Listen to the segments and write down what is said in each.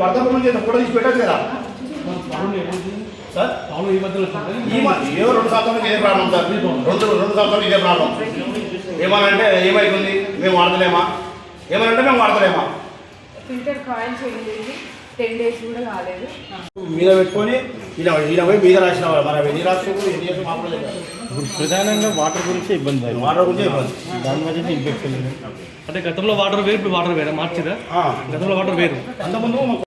పడతప్పుడు నుంచి ఫోటో తీసి పెట్టచ్చు కదా సార్. ఏమో 2 సంవత్సరాలు ఇదే ప్రాబ్లం సార్. రెండు సంవత్సరాలు ఇదే ప్రాబ్లం. ఏమనంటే ఏమైతుంది, మేము వాడతలేమా, ఏమనంటే మేము వాడతలేమా. ఫిల్టర్ కాయిల్ చేంజ్ 10 days కూడా కాలేదు. మీద పెట్టుకొని ఈయన పోయి మీద రాసిన మన ఎన్ని రాష్ట్రం ఎన్ని చేసి మామూలు ప్రధానంగా వాటర్ గురించి ఇబ్బంది. వాటర్ గురించి ఇబ్బంది. దాని వల్ల ఇన్ఫెక్షన్ అంటే గతంలో వాటర్ వేరు, ఇప్పుడు వాటర్ వేరే మార్చిదా? గతంలో వాటర్ వేరు. అంతకుముందు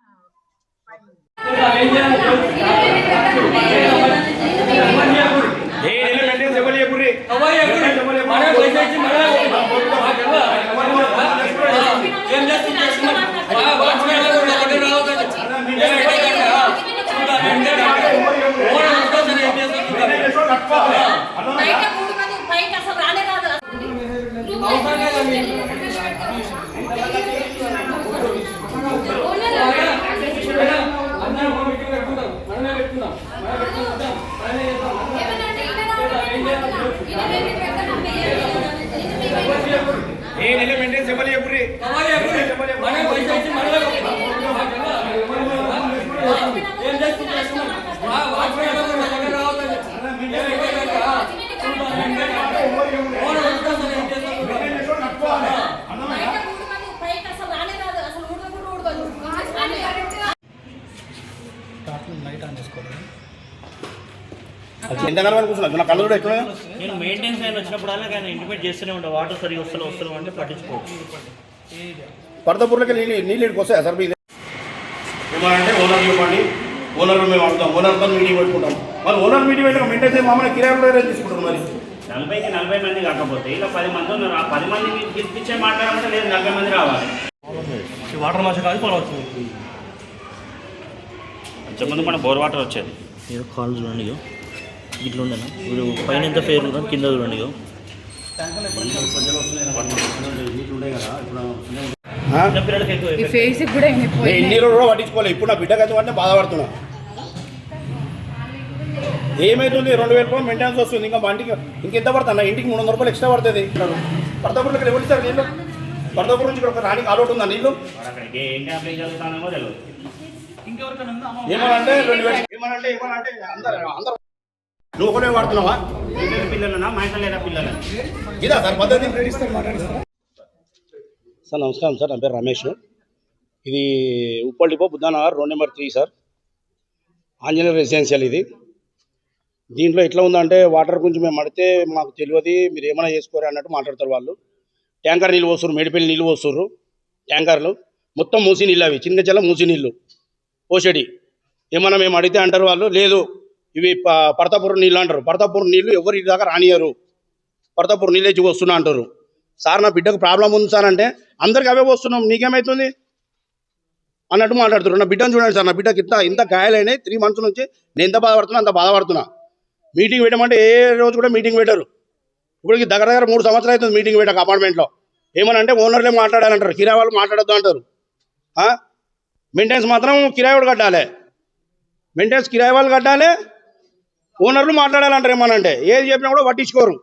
నేను మెయింటెనెన్స్ అయిన వచ్చినప్పుడల్లా కానీ ఇంటిమేట్ చేస్తూనే ఉంటాను. వాటర్ సరిగా వస్తలేవు అంటే పట్టించుకోవచ్చు. పడతపూర్లకి నీళ్ళు వస్తాయా సార్? మీద ఏమంటే ఓనర్ చెప్పండి, ఓనర్ మేము అడుగుతాం, ఓనర్తో మీటింగ్ పెట్టుకుంటాం. మరి ఓనర్ మీటింగ్ పెట్టక మెయింటెన్స్ మామూలు కిరాయి తీసుకుంటాం. మరి 40 మంది కాకపోతే ఇలా 10 మంది ఉన్నారు. ఆ 10 మందికి పిలిపించే మాట్లాడాలంటే లేదు 40 మంది రావాలి. వాటర్ మంచి కాదు పోవచ్చు. కొంచెంమంది మన బోర్ వాటర్ వచ్చేది. ఏదో కాల్ చూడండి, ఇట్లా ఉండేనా ఇప్పుడు పైన ఎంత ఫేర్ ఉందా, కింద చూడండి. ఎన్ని రోజులు పట్టించుకోవాలి. ఇప్పుడు నా బిడ్డకి అయితే అంటే బాధపడుతున్నా. ఏమైతుంది, 2000 రూపాయలు మెయింటెనెన్స్ వస్తుంది. ఇంకా బండికి ఇంకెంత పడుతున్నా, ఇంటికి 300 రూపాయలు ఎక్స్ట్రా పడుతుంది. పడతపూర్లకి ఎవరు ఇస్తారు నీళ్ళు? పడతపూర్ నుంచి ఇక్కడ రానికి ఆలోటు ఉందా నీళ్ళు? ఏమనంటే అందరూ నువ్వు ఒకటే వాడుతున్నావా? పిల్లలనా మా ఇంట్లో లేదా పిల్లలు? ఇదా సార్ పద్ధతి? సార్ నమస్కారం సార్, నా పేరు రమేష్. ఇది Uppal depot Buddhanagar road number 3 sir, Anjaneya residential. ఇది దీంట్లో ఎట్లా ఉందంటే వాటర్ గురించి మేము అడిగితే మాకు తెలియదు, మీరు ఏమైనా చేసుకోరు అన్నట్టు మాట్లాడతారు వాళ్ళు. ట్యాంకర్ నీళ్ళు పోస్తున్నారు, మేడిపల్లి నీళ్ళు పోస్తున్నారు. ట్యాంకర్లు మొత్తం మూసి నీళ్ళు, అవి చిన్న చెల్ల మూసి నీళ్ళు పోసేటి. ఏమన్నా మేము అడిగితే అంటారు వాళ్ళు, లేదు ఇవి పడతాపూర్ నీళ్ళు అంటారు. పడతాపూర్ నీళ్ళు ఎవరు ఇది దాకా రానియరు, పడతాపూర్ నీళ్ళు ఇచ్చి వస్తున్నా అంటారు. సార్ నా బిడ్డకు ప్రాబ్లం ఉంది సార్ అంటే, అందరికి అవే వస్తున్నాం నీకేమవుతుంది అన్నట్టు మాట్లాడుతున్నారు. నా బిడ్డను చూడండి సార్, నా బిడ్డకి ఇంత గాయాలైనాయి. 3 months నుంచి నేను ఎంత బాధపడుతున్నా అంత బాధపడుతున్నా. మీటింగ్ పెట్టమంటే ఏ రోజు కూడా మీటింగ్ పెట్టరు. ఇప్పటికి దగ్గర 3 సంవత్సరాలు అవుతుంది మీటింగ్ పెట్టక అపార్ట్మెంట్లో. ఏమనంటే ఓనర్లే మాట్లాడాలంటారు, కిరాయి వాళ్ళు మాట్లాడొద్దు అంటారు. మెయింటెనెన్స్ మాత్రం కిరాయి వాడు కట్టాలి, మెయింటెనెన్స్ కిరాయి వాళ్ళు కట్టాలి, ఓనర్లు మాట్లాడాలంటారు. ఏమనంటే ఏది చెప్పినా కూడా పట్టించుకోరు.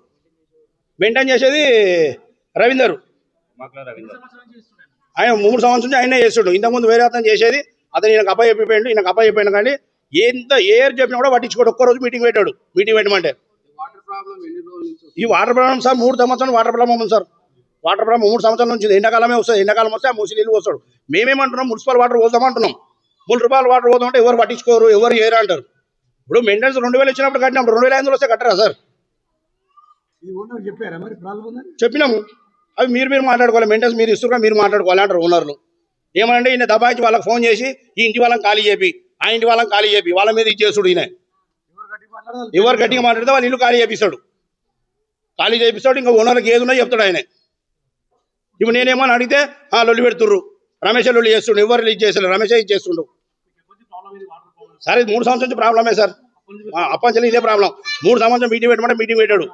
మెయింటైన్ చేసేది రవీందర్, ఆయన 3 సంవత్సరాల నుంచి ఆయనే చేస్తాడు. ఇంతకుముందు వేరే అతను చేసేది, అతను ఈయనకు అప్పచెప్పిపోయిండు. ఈయనకు అప్పచెప్పాను కానీ ఎంత ఏర్ చెప్పినా కూడా పట్టించుకోడు. ఒక్కరోజు మీటింగ్ పెట్టాడు. మీటింగ్ పెట్టమంటే ఈ వాటర్ ప్రాబ్లం సార్ 3 సంవత్సరాలు వాటర్ ప్రాబ్లం ఉంది సార్. వాటర్ ప్రాబ్లం 3 సంవత్సరాల నుంచి ఎండాకాలమే వస్తుంది. ఎండాకాలం వస్తే ఆ మూసి నీళ్ళు వస్తాడు. మేమేమంటున్నాం, మున్సిపల్ వాటర్ పోదామంటున్నాం. 3 రూపాయల వాటర్ పోదామంటే ఎవరు పట్టించుకోరు, ఎవరు ఏరా అంటారు. ఇప్పుడు మెయింటెనెన్స్ 2000 ఇచ్చినప్పుడు కట్టినప్పుడు 2500 వస్తే కట్టరా సార్? చెప్పినాము. అవి మీరు మాట్లాడుకోవాలి. మెయింటెనెన్స్ మీరు ఇస్తున్నా మీరు మాట్లాడుకోవాలి అంటారు ఓనర్లు. ఏమనంటే ఈయన దబాయించి వాళ్ళకి ఫోన్ చేసి ఈ ఇంటి వాళ్ళని ఖాళీ చేపి, ఆ ఇంటి వాళ్ళని ఖాళీ చేపి, వాళ్ళ మీద ఇచ్చేస్తాడు. ఈయన ఎవరు గట్టిగా మాట్లాడితే వాళ్ళు ఇల్లు ఖాళీ చేపిస్తాడు. ఖాళీ చేపిస్తాడు. ఇంకా ఓనర్కి ఏది ఉన్నా చెప్తాడు ఆయన. ఇప్పుడు నేనేమని అడిగితే లొల్లి పెడుతుర్రు, రమేష్ లొల్లి చేస్తుండు, ఎవరు రిలీజ్ చేస్తారు, రమేషే ఇచ్చేస్తుండు. సరే 3 సంవత్సరాల నుంచి ప్రాబ్లమే సార్. అప్పంచలి ఇదే ప్రాబ్లం. 3 సంవత్సరం మీటింగ్ పెట్టమంటే మీటింగ్ పెట్టాడు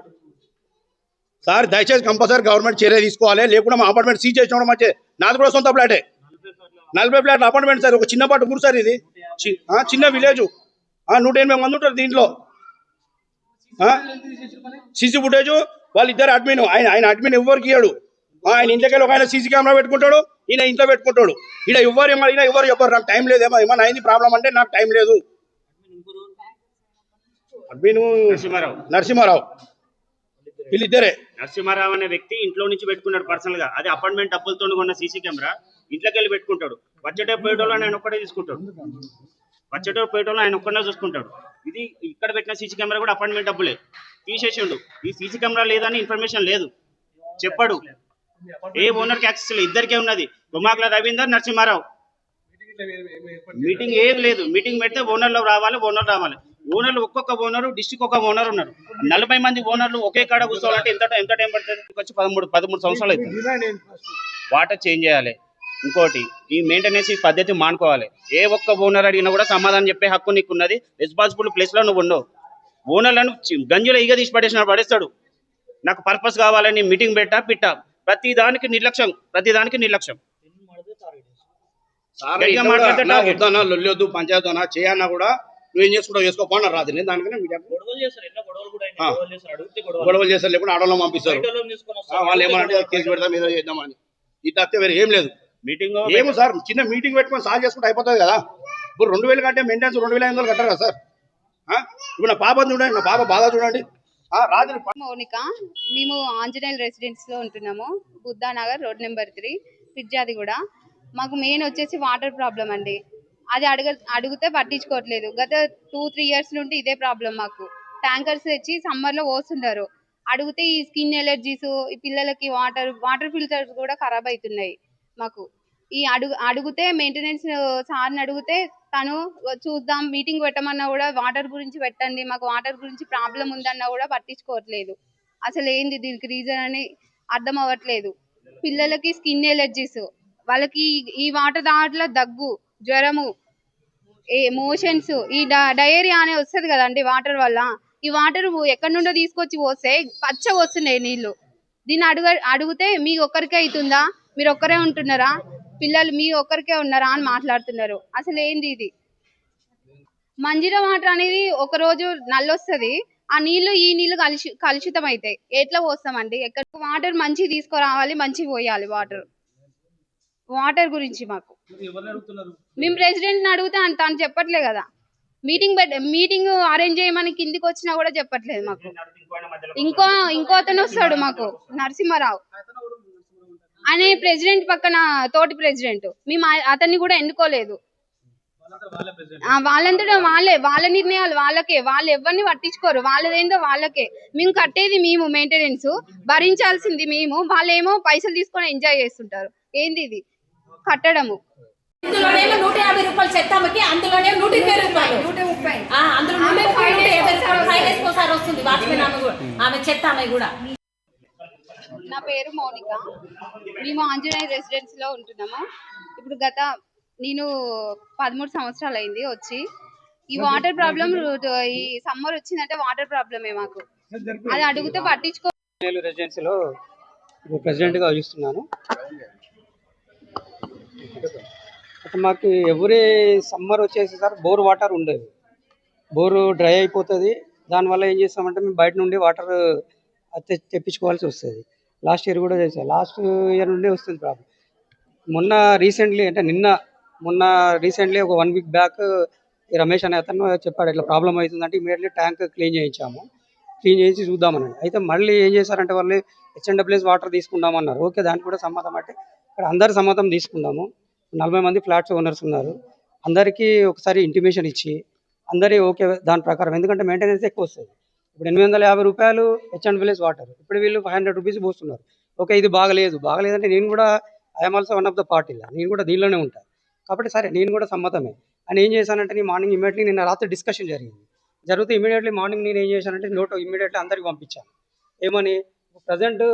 సార్. దయచేసి కంపల్సరీ గవర్నమెంట్ చర్య తీసుకోవాలి, లేకుండా మా అపార్ట్మెంట్ సీజ్ చేసిన మంచి. నాది కూడా సొంత ఫ్లాటే, 40 ఫ్లాట్ల అపార్ట్మెంట్ సార్. ఒక చిన్నపాటి ఊరు సార్ ఇది, చిన్న విలేజ్. 180 మంది ఉంటారు దీంట్లో. సీసీ ఫుటేజ్ వాళ్ళిద్దరు అడ్మిన్, ఆయన అడ్మిన్ ఎవరికి ఇయ్యాడు. ఆయన ఇంట్లోకి వెళ్ళి ఒక ఆయన సీసీ కెమెరా పెట్టుకుంటాడు, ఈయన ఇంట్లో పెట్టుకుంటాడు. ఈయన ఎవరు నాకు టైం లేదేమో ఏమన్నా అయింది ప్రాబ్లం అంటే నాకు టైం లేదు. అడ్మిను నరసింహారావు వీళ్ళిద్దరే. నరసింహారావు అనే వ్యక్తి ఇంట్లో నుంచి పెట్టుకున్నాడు పర్సనల్ గా. అది అపార్ట్మెంట్ డబ్బులతో కొన్న సీసీ కెమెరా. ఇంట్లోకి వెళ్ళి పెట్టుకుంటాడు. వచ్చేటో పోయేటోళ్ళు ఆయన ఒక్కడే తీసుకుంటాడు. వచ్చేటో పోయేటోళ్ళు ఆయన ఒక్కడే చూసుకుంటాడు. ఇది ఇక్కడ పెట్టిన సీసీ కెమెరా కూడా అపార్ట్మెంట్ డబ్బులే తీసేసిండు. ఈ సీసీ కెమెరా లేదని ఇన్ఫర్మేషన్ లేదు, చెప్పాడు. ఏ ఓనర్కి యాక్సెస్ లేదు, ఇద్దరికే ఉన్నది. గుమాకుల రవీందర్, నరసింహారావు. మీటింగ్ ఏం లేదు. మీటింగ్ పెడితే ఓనర్లు రావాలి. ఓనర్లు ఒక్కొక్క ఓనరు డిస్ట్రిక్ట్ ఒక ఓనర్ ఉన్నారు. 40 మంది ఓనర్లు ఒకే కాడ కూర్చోవాలంటే ఎంత టైం పడుతుంది? వచ్చి 13 సంవత్సరాలు అవుతుంది. వాటర్ చేంజ్ చేయాలి. ఇంకోటి, ఈ మెయింటెనెన్స్ ఈ పద్ధతి మానుకోవాలి. ఏ ఒక్క ఓనర్ అడిగినా కూడా సమాధానం చెప్పే హక్కు నీకు ఉన్నది. రెస్పాన్సిబుల్ ప్లేస్ లో నువ్వు ఉండవు. ఓనర్లను గంజులో ఈగ తీసి పడేస్తాడు. నాకు పర్పస్ కావాలని మీటింగ్ పిట్ట ప్రతిదానికి నిర్లక్ష్యం. లొల్లొద్దు పంచాయతీ చేయన్నా కూడా నువ్వేం చేసుకుంటావు చేసుకోపోన్నారు రాదు. దానికనే గొడవలు చేస్తారు, లేకుండా ఆడవాళ్ళం పంపిస్తారు. వాళ్ళు ఏమన్నా కేసు పెడతాం ఏదో చేద్దామని. ఇది తప్పితే వేరే ఏం లేదు. మీటింగ్ ఏమో సార్, చిన్న మీటింగ్ పెట్టుకొని సాల్వ్ చేసుకుంటే అయిపోతుంది కదా. ఇప్పుడు 2000 కంటే మెయింటెనెన్స్ 2500 కట్టారు కదా సార్. ఇప్పుడు నా పాప చూడండి, నా పాప బాధ చూడండి. రాత్రి మౌనిక, మేము ఆంజనేయుల రెసిడెన్స్ లో ఉంటున్నాము. బుద్ధానగర్ రోడ్ నెంబర్ 3 పిర్జాది కూడా. మాకు మెయిన్ వచ్చేసి వాటర్ ప్రాబ్లం అండి. అది అడిగితే పట్టించుకోవట్లేదు. గత 2-3 ఇయర్స్ నుండి ఇదే ప్రాబ్లం మాకు. ట్యాంకర్స్ తెచ్చి సమ్మర్లో పోస్తుంటారు. అడిగితే ఈ స్కిన్ ఎలర్జీస్, ఈ పిల్లలకి వాటర్ ఫిల్టర్స్ కూడా ఖరాబ్ అవుతున్నాయి మాకు. ఈ అడిగితే మెయింటెనెన్స్ సార్ని అడిగితే తను చూద్దాం మీటింగ్ పెట్టమన్నా కూడా వాటర్ గురించి పెట్టండి, మాకు వాటర్ గురించి ప్రాబ్లం ఉందన్నా కూడా పట్టించుకోవట్లేదు. అసలు ఏంది దీనికి రీజన్ అని అర్థం అవ్వట్లేదు. పిల్లలకి స్కిన్ ఎలర్జీస్, వాళ్ళకి ఈ వాటర్ దాంట్లో దగ్గు, జ్వరము, మోషన్స్, ఈ డయేరియా అనే వస్తుంది కదండి వాటర్ వల్ల. ఈ వాటర్ ఎక్కడి నుండో తీసుకొచ్చి పోస్తే పచ్చ వస్తున్నాయి నీళ్లు. దీన్ని అడిగితే మీ ఒక్కరికే అవుతుందా, మీరు ఒక్కరే ఉంటున్నారా, పిల్లలు మీ ఒక్కరికే ఉన్నారా అని మాట్లాడుతున్నారు. అసలు ఏంది ఇది? మంజీరా వాటర్ అనేది ఒక రోజు నల్లొస్తుంది, ఆ నీళ్లు ఈ నీళ్లు కలుషితం అవుతాయి. ఎట్లా పోస్తామండి? ఎక్కడ వాటర్ మంచి తీసుకురావాలి, మంచి పోయాలి. వాటర్ గురించి మాకు మేము ప్రెసిడెంట్ని అడిగితే తను చెప్పట్లే కదా. మీటింగ్ అరేంజ్ చేయమని కిందికి వచ్చినా కూడా చెప్పట్లేదు మాకు. ఇంకో అతను వస్తాడు మాకు, నరసింహారావు అనే ప్రెసిడెంట్ పక్కన తోటి ప్రెసిడెంట్. మేము అతన్ని కూడా ఎన్నుకోలేదు. వాళ్ళంతటా వాళ్ళ నిర్ణయాలు వాళ్ళకే, వాళ్ళు ఎవరిని పట్టించుకోరు. వాళ్ళదేందో వాళ్ళకే. మేము కట్టేది మేము, మెయింటెనెన్స్ భరించాల్సింది మేము, వాళ్ళేమో పైసలు తీసుకొని ఎంజాయ్ చేస్తుంటారు. ఏంది ఇది కట్టడము? ఇందులోనేమో 150 రూపాయలు చెత్తమ్మకి, అందులోనే 120 రూపాయలు, అందులో 150 రూపాయలు ఫైన్ వేసుకోసారి వస్తుంది. వాచ్మెన్ ఆమె చెత్త ఆమె కూడా. నా పేరు మౌనిక, మేము ఆంజనేయ రెసిడెన్స్ లో ఉంటున్నాము. ఇప్పుడు నేను 13 సంవత్సరాలు అయింది వచ్చి. ఈ వాటర్ ప్రాబ్లం, ఈ సమ్మర్ వచ్చిందంటే వాటర్ ప్రాబ్లమే మాకు. అది అడిగితే పట్టించుకో. రెసిడెన్సీలో ప్రెసిడెంట్గా చూస్తున్నాను. మాకు ఎవరీ సమ్మర్ వచ్చేసి సార్ బోర్ వాటర్ ఉండేది. బోరు డ్రై అయిపోతుంది. దానివల్ల ఏం చేస్తామంటే మేము బయట నుండి వాటర్ తెప్పించుకోవాల్సి వస్తుంది. లాస్ట్ ఇయర్ కూడా చేసాం. లాస్ట్ ఇయర్ నుండి వస్తుంది ప్రాబ్లం. మొన్న రీసెంట్లీ ఒక 1 వీక్ బ్యాక్ రమేష్ అనే అతను చెప్పాడు ఇట్లా ప్రాబ్లం అవుతుందంటే ఇమీడియట్లీ ట్యాంక్ క్లీన్ చేయించాము. క్లీన్ చేసి చూద్దామని. అయితే మళ్ళీ ఏం చేశారంటే వాళ్ళు HNWS వాటర్ తీసుకుందామన్నారు. ఓకే, దానికి కూడా సమ్మతం. అంటే ఇక్కడ అందరి సమ్మతం తీసుకుందాము. 40 మంది ఫ్లాట్స్ ఓనర్స్ ఉన్నారు. అందరికీ ఒకసారి ఇంటిమేషన్ ఇచ్చి అందరి ఓకే దాని ప్రకారం, ఎందుకంటే మెయింటెనెన్స్ ఎక్కువ వస్తుంది. ఇప్పుడు 850 రూపాయలు HNWS వాటర్, ఇప్పుడు వీళ్ళు 500 రూపీస్ పోస్తున్నారు. ఓకే, ఇది బాగలేదంటే నేను కూడా I'm also one of the party, నేను కూడా దీనిలోనే ఉంటాను. కాబట్టి సరే నేను కూడా సమ్మతమే అని ఏం చేశానంటే నేను మార్నింగ్ ఇమీడియట్లీ నిన్న రాత్రి డిస్కషన్ జరిగితే ఇమీడియట్లీ మార్నింగ్ నేను ఏం చేశానంటే నోట్ ఇమీడియట్లీ అందరికి పంపించాను. ఏమని, ప్రజెంట్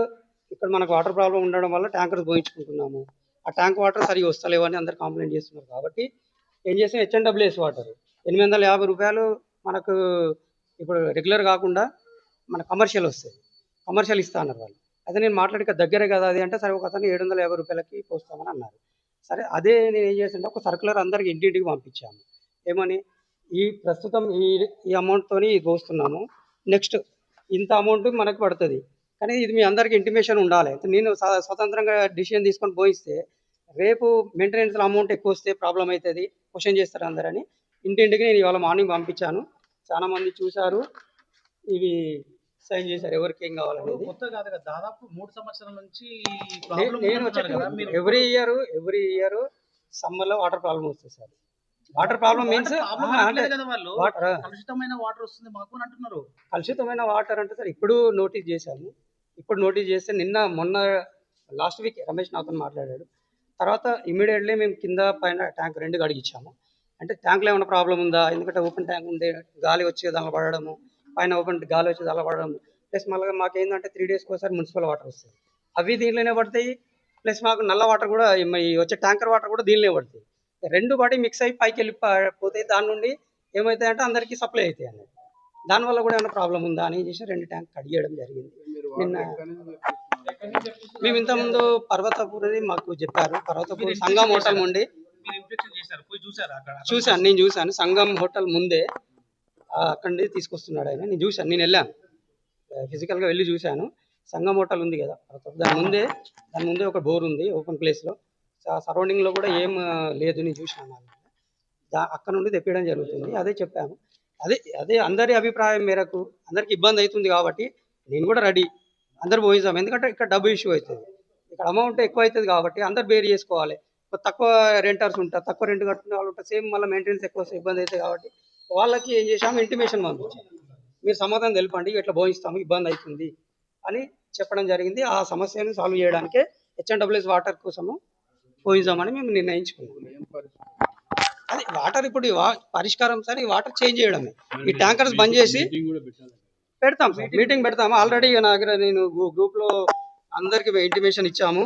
ఇక్కడ మనకు వాటర్ ప్రాబ్లం ఉండడం వల్ల ట్యాంకర్స్ పోయించుకుంటున్నాము, ఆ ట్యాంక్ వాటర్ సరిగా వస్తలేవు అని అందరు కంప్లైంట్ చేస్తున్నారు. కాబట్టి ఏం చేసాం, HNWS వాటర్ 850 రూపాయలు మనకు ఇప్పుడు రెగ్యులర్ కాకుండా మన కమర్షియల్ వస్తుంది, కమర్షియల్ ఇస్తా అన్నారు వాళ్ళు. అదే నేను మాట్లాడిక దగ్గరే కదా అది అంటే, సరే ఒక అతను 750 రూపాయలకి పోస్తామని అన్నారు. సరే అదే నేను ఏం చేసానంటే ఒక సర్కులర్ అందరికి ఇంటింటికి పంపించాము. ఏమని, ఈ ప్రస్తుతం ఈ అమౌంట్తోని పోస్తున్నాము, నెక్స్ట్ ఇంత అమౌంట్ మనకు పడుతుంది, కానీ ఇది మీ అందరికి ఇంటిమేషన్ ఉండాలి. నేను స్వతంత్రంగా డిసిషన్ తీసుకొని పోయిస్తే రేపు మెయింటెనెన్స్ అమౌంట్ ఎక్కువ వస్తే ప్రాబ్లం అవుతుంది, క్వశ్చన్ చేస్తారు అందరని ఇంటింటికి నేను ఇవాళ మార్నింగ్ పంపించాను. చాలా మంది చూశారు, ఇవి సైన్ చేశారు ఎవరికి ఏం కావాలనేది. కొత్త కాదు కదా, దాదాపు 3 సంవత్సరాల నుంచి నేను వచ్చి ఎవ్రీ ఇయర్ సమ్మర్లో వాటర్ ప్రాబ్లం వస్తుంది sir. Water problem means water కలుషితమైన వాటర్ వస్తుంది మాకు అని అంటున్నారు. కలుషితమైన వాటర్ అంటే సార్ ఇప్పుడు నోటీస్ చేశాము. ఇప్పుడు నోటీస్ చేస్తే మొన్న లాస్ట్ వీక్ రమేష్ నాతో మాట్లాడాడు. తర్వాత ఇమీడియట్లీ మేము కింద పైన ట్యాంక్ 2 అడిగిచ్చాము. అంటే ట్యాంక్లో ఏమైనా ప్రాబ్లం ఉందా, ఎందుకంటే ఓపెన్ ట్యాంక్ ఉండే గాలి వచ్చి దానిలో పడడము, పైన ఓపెన్ గాలి వచ్చి దానిలో పడడము, ప్లస్ మళ్ళీ మాకేంటంటే 3 days ఒకసారి మున్సిపల్ వాటర్ వస్తాయి, అవి దీంట్లోనే పడతాయి. ప్లస్ మాకు నల్ల వాటర్ కూడా వచ్చే ట్యాంకర్ వాటర్ కూడా దీనిలో పడతాయి. 2 బాడీ మిక్స్ అయ్యి పైకి వెళ్ళిపోతాయి. దాని నుండి ఏమవుతాయంటే అందరికీ సప్లై అవుతాయి అన్నది. దానివల్ల కూడా ఏమైనా ప్రాబ్లం ఉందా అని చేసి 2 ట్యాంక్ కడిగేయడం జరిగింది. నిన్న మేము ఇంతకుముందు పర్వతపూర్ అని మాకు చెప్పారు. పర్వతపూర్ సంగం హోటల్ నుండి చూశాను, నేను చూశాను. సంగం హోటల్ ముందే అక్కడి నుండి తీసుకొస్తున్నాడు ఆయన, నేను చూశాను. నేను వెళ్ళాను, ఫిజికల్గా వెళ్ళి చూశాను. సంగం హోటల్ ఉంది కదా దాని ముందే ఒక బోర్ ఉంది ఓపెన్ ప్లేస్లో, సరౌండింగ్లో కూడా ఏం లేదు, నేను చూశాను. అక్కడ నుండి తెప్పడం జరుగుతుంది. అదే చెప్పాను. అదే అందరి అభిప్రాయం మేరకు అందరికి ఇబ్బంది అవుతుంది కాబట్టి నేను కూడా రెడీ, అందరు పోయిస్తాం. ఎందుకంటే ఇక్కడ డబ్బు ఇష్యూ అవుతుంది, ఇక్కడ అమౌంట్ ఎక్కువ అవుతుంది కాబట్టి అందరు బేర్ చేసుకోవాలి. తక్కువ రెంటర్స్ ఉంటారు, తక్కువ రెంట్ కట్టుకునే వాళ్ళు ఉంటారు, సేమ్ మళ్ళీ మెయింటెనెన్స్ ఎక్కువ ఇబ్బంది అవుతుంది కాబట్టి వాళ్ళకి ఏం చేసాము, ఇంటిమేషన్ పంపించాము. మీరు సమాధానం తెలపండి, ఇట్లా పోయిస్తాము, ఇబ్బంది అవుతుంది అని చెప్పడం జరిగింది. ఆ సమస్యను సాల్వ్ చేయడానికే హెచ్ఎండ్డబ్ల్యూఎస్ వాటర్ కోసము పోయిద్దామని మేము నిర్ణయించుకున్నాం. అది వాటర్ ఇప్పుడు పరిష్కారం సార్, ఈ వాటర్ చేంజ్ చేయడమే. ఈ ట్యాంకర్స్ బంద్ చేసి పెడతాం సార్, మీటింగ్ పెడతాము. ఆల్రెడీ నా దగ్గర నేను గ్రూప్లో అందరికి ఇంటిమేషన్ ఇచ్చాము,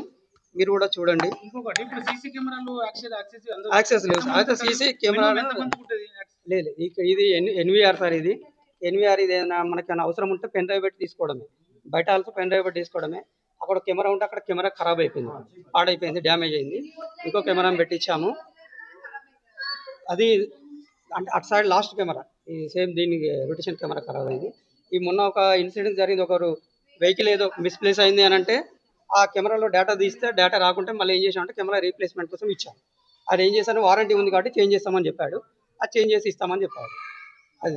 మీరు కూడా చూడండి. యాక్సెస్ లేదు సార్, అయితే సీసీ కెమెరాలు లేదు. ఇది ఎన్వీఆర్ సార్, ఇది ఎన్వీఆర్. ఇది ఏదైనా మనకైనా అవసరం ఉంటే పెన్ డ్రైవ్ పెట్టి తీసుకోవడమే, బయట ఆల్సో పెన్ డ్రైవ్ పెట్టి తీసుకోవడమే. అక్కడ కెమెరా ఉంటే అక్కడ కెమెరా ఖరాబ్ అయిపోయింది, పాడైపోయింది, డ్యామేజ్ అయింది. ఇంకో కెమెరా పెట్టించాము. అది అంటే అటు సైడ్ లాస్ట్ కెమెరా, ఈ సేమ్ దీనికి రొటేషన్ కెమెరా ఖరాబ్ అయింది. ఈ మొన్న ఒక ఇన్సిడెంట్ జరిగింది, ఒకరు వెహికల్ ఏదో మిస్ప్లేస్ అయింది అని అంటే ఆ కెమెరాలో డేటా తీస్తే డేటా రాకుంటే మళ్ళీ ఏం చేసామంటే కెమెరా రీప్లేస్మెంట్ కోసం ఇచ్చాను. అది ఏం చేశాను, వారంటీ ఉంది కాబట్టి చేంజ్ చేస్తామని చెప్పాడు, అది చేంజ్ చేసి ఇస్తామని చెప్పాడు. అది